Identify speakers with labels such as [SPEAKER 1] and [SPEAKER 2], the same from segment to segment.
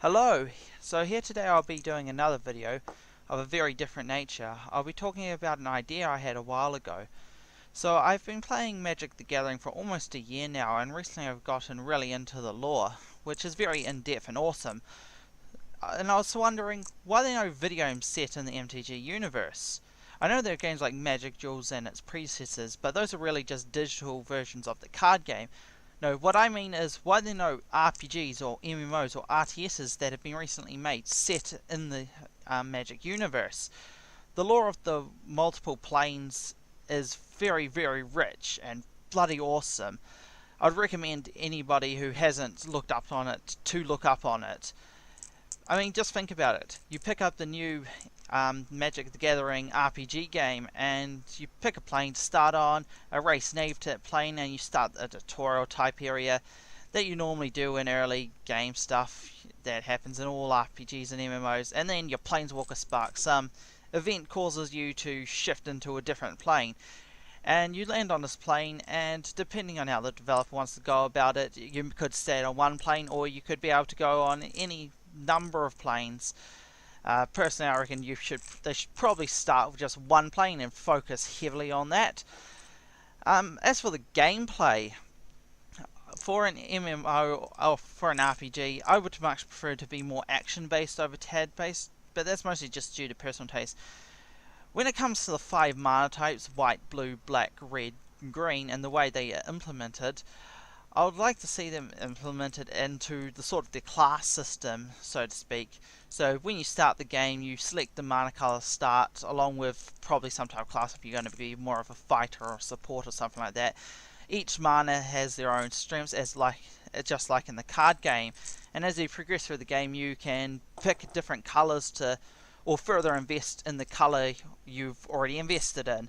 [SPEAKER 1] Hello, so here today I'll be doing another video of a very different nature. I'll be talking about an idea I had a while ago. So I've been playing Magic the Gathering for almost a year now, and recently I've gotten really into the lore, which is very in-depth and awesome. And I was wondering, why are there no video games set in the MTG universe? I know there are games like Magic Duels and its predecessors, but those are really just digital versions of the card game. No, what I mean is, why are there no RPGs or MMOs or RTSs that have been recently made set in the Magic universe? The lore of the multiple planes is very, very rich and bloody awesome. I'd recommend anybody who hasn't looked up on it to look up on it. I mean, just think about it. You pick up the new Magic the Gathering RPG game, and you pick a plane to start on, a race nave to that plane, and you start a tutorial type area that you normally do in early game stuff that happens in all RPGs and MMOs, and then your Planeswalker sparks. Some event causes you to shift into a different plane. And you land on this plane, and depending on how the developer wants to go about it, you could stay on one plane, or you could be able to go on any number of planes. Personally, I reckon they should probably start with just one plane and focus heavily on that. As for the gameplay, for an MMO or for an RPG, I would much prefer to be more action-based over TAD-based, but that's mostly just due to personal taste. When it comes to the 5 mana types, white, blue, black, red, green, and the way they are implemented, I would like to see them implemented into the sort of the class system, so to speak. So when you start the game, you select the mana color start, along with probably some type of class if you're going to be more of a fighter or a support or something like that. Each mana has their own strengths, just like in the card game. And as you progress through the game, you can pick different colors to, or further invest in the color you've already invested in.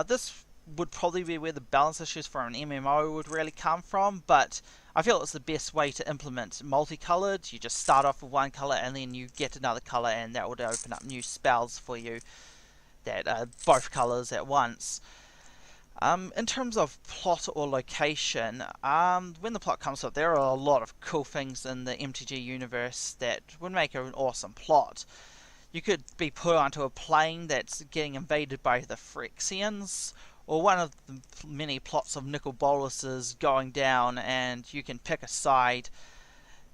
[SPEAKER 1] This would probably be where the balance issues for an MMO would really come from, but I feel it's the best way to implement multicolored. You just start off with one color and then you get another color, and that would open up new spells for you that are both colors at once. In terms of plot or location, when the plot comes up, there are a lot of cool things in the MTG universe that would make an awesome plot. You could be put onto a plane that's getting invaded by the Phyrexians, or one of the many plots of Nicol Bolas's going down, and you can pick a side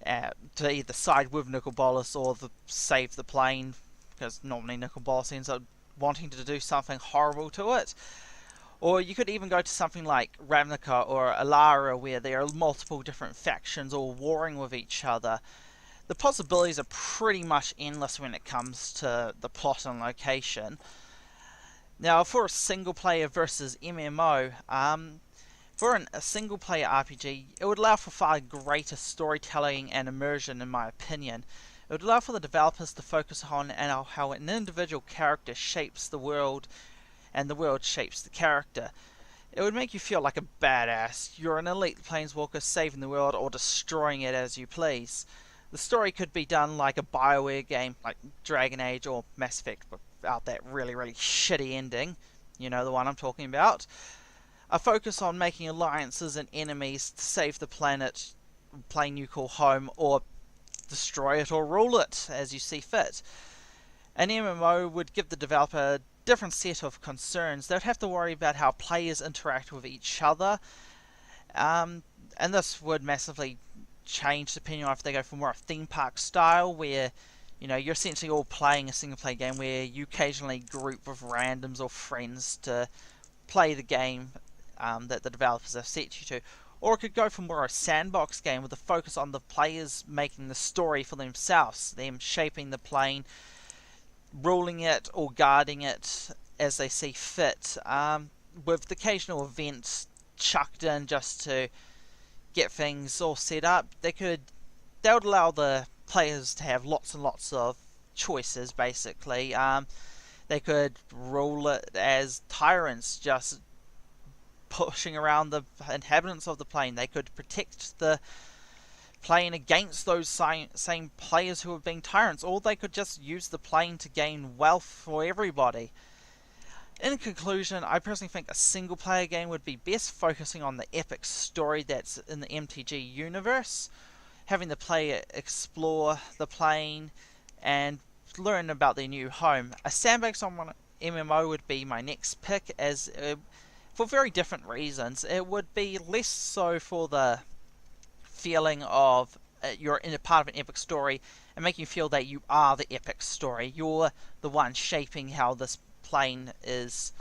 [SPEAKER 1] to either side with Nicol Bolas or save the plane, because normally Nicol Bolas ends up wanting to do something horrible to it. Or you could even go to something like Ravnica or Alara, where there are multiple different factions all warring with each other. The possibilities are pretty much endless when it comes to the plot and location. Now, for a single player versus MMO, for a single player RPG, it would allow for far greater storytelling and immersion, in my opinion. It would allow for the developers to focus on how an individual character shapes the world, and the world shapes the character. It would make you feel like a badass. You're an elite planeswalker saving the world or destroying it as you please. The story could be done like a BioWare game like Dragon Age or Mass Effect without that really, really shitty ending. You know the one I'm talking about. A focus on making alliances and enemies to save the planet, plane you call home, or destroy it or rule it as you see fit. An MMO would give the developer a different set of concerns. They'd have to worry about how players interact with each other, and this would massively change depending on if they go for more a theme park style, where you're essentially all playing a single player game where you occasionally group with randoms or friends to play the game that the developers have set you to. Or it could go for more a sandbox game with a focus on the players making the story for themselves, them shaping the plane, ruling it or guarding it as they see fit, with the occasional events chucked in just to get things all set up. They would allow the players to have lots and lots of choices, basically. They could rule it as tyrants, just pushing around the inhabitants of the plane. They could protect the plane against those same players who have been tyrants, or they could just use the plane to gain wealth for everybody. In conclusion, I personally think a single player game would be best, focusing on the epic story that's in the MTG universe. having the player explore the plane and learn about their new home. A sandbox on one MMO would be my next pick, as for very different reasons. It would be less so for the feeling of you're in a part of an epic story and making you feel that you are the epic story. You're the one shaping how this plane is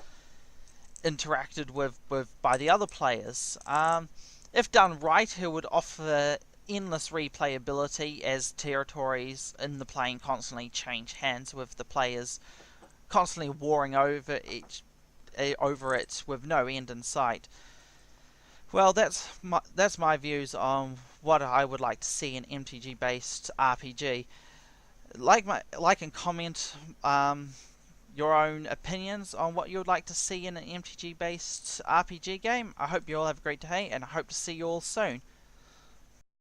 [SPEAKER 1] interacted with by the other players. If done right, it would offer endless replayability, as territories in the plane constantly change hands, with the players constantly warring over it with no end in sight. Well, that's my views on what I would like to see in MTG based RPG. Like and comment your own opinions on what you would like to see in an MTG based RPG game. I hope you all have a great day, and I hope to see you all soon.